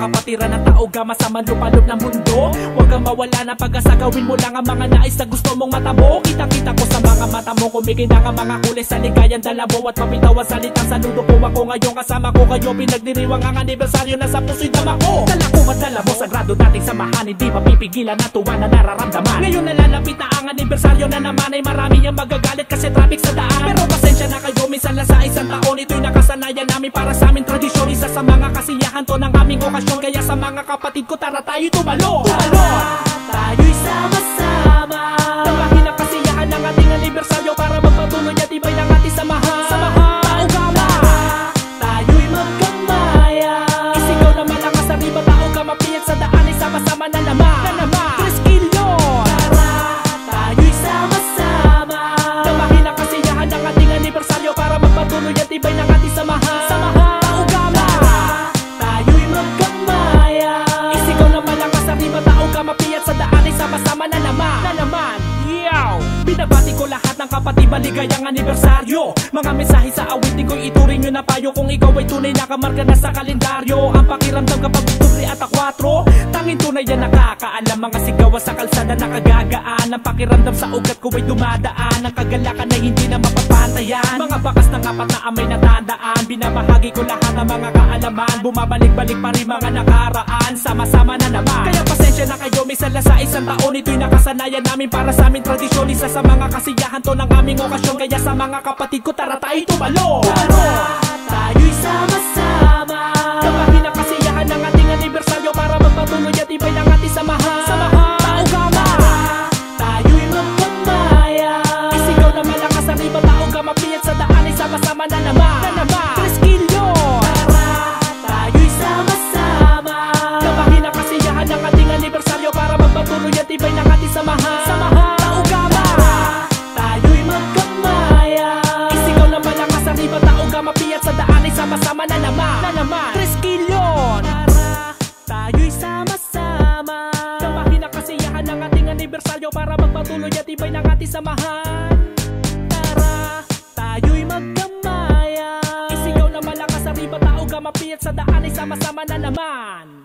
kapatiran ng tao, gama sa manlupalop ng mundo. Huwag kang mawala ng pag-asa, gawin mo lang ang mga nais na gusto mong matamo. Kitang-kita ko sa mga mata mo, kumikinang ang mga kulay sa ligayan dala mo. At mapitawan salitang saludo po ako ngayon, kasama ko kayo. Pinagdiriwang ang anibersaryo na sa puso'y dama ko. Dala ko at dala mo, sagrado nating samahan, hindi mapipigilan na tuwa na nararamdaman. Ngayon nalalapit na ang anibersaryo na naman, ay marami ang magagalit kasi traffic sa daan. Pero pasensya na kayo, minsan lang sa isang taon, ito'y nakasanayan namin para sa aming tradisyon. Isa sa mga kasiyahan to ng aming okasyon, kaya sa mga kapatid ko, tara tayo'y tumalon. Tayo'y sama-sama, tabahin ang kasiyahan ng ating anibersaryo para magpatuloy at ibay ng ating samahan. Taogama, tayo'y magkamaya, isigaw na malakas sa riba. Taogama, piyat sa daan, ay sama-sama na naman. Treskilyon, tara, tayo'y sama-sama, tabahin ang kasiyahan ng ating anibersaryo para magpatuloy at ibay ng ating samahan. Taogama, tayo'y magkamaya, isigaw na malakas sa riba. Taogama, piyat sa daan, ay sama-sama na naman. Binabati ko lahat ng kapatid, maligayang anibersaryo. Mga mensahe sa awitin ko'y ituring nyo na payo. Kung ikaw ay tunay nakamarka na sa kalendaryo, ang pakiramdam kapag Oktubre at 4, tanging tunay yan nakakaalam. Mga sigawan sa kalsada nakagagaan, ang pakiramdam sa ugat ko ay dumadaan. Ang kagalakan ay hindi na mapapantayan, mga bakas ng apat na amay natandaan. Binabahagi ko lahat ng mga kaalaman, bumabalik-balik pa rin mga nakaraan. Sama-sama na naman, kaya pasensya na kayo, minsan lang sa isang taon, ito'y nakasanayan namin para sa aming tradisyon. Isa sa mga kasiyahan to ng aming okasyon, kaya sa mga kapatid ko, tara tayo'y tumalon. Tayo'y sama-sama, tabahin ang kasiyahan ng ating anibersaryo para magpatuloy at ibay ng ating samahan. Taogama, tayo'y magkamaya, isigaw na malakas sa riba. Taogama, piyat sa daan, ay sama-sama na naman. Treskilyon, tara, tayo'y sama-sama, tabahin ang kasiyahan ng ating anibersaryo para magpatuloy at ibay ng ating samahan. Taogama, tayo'y magkamaya, isigaw na malakas sa riba. Taogama, piyat sa daan, ay sama-sama na naman. Treskilyon, tara, tayo'y sama-sama, tabahin ang kasiyahan ng ating anibersaryo para magpatuloy at ibay ng ating samahan. Tara, tayo'y magkamaya, isigaw na malakas sa riba. Taogama, piyat sa daan, ay sama-sama na naman.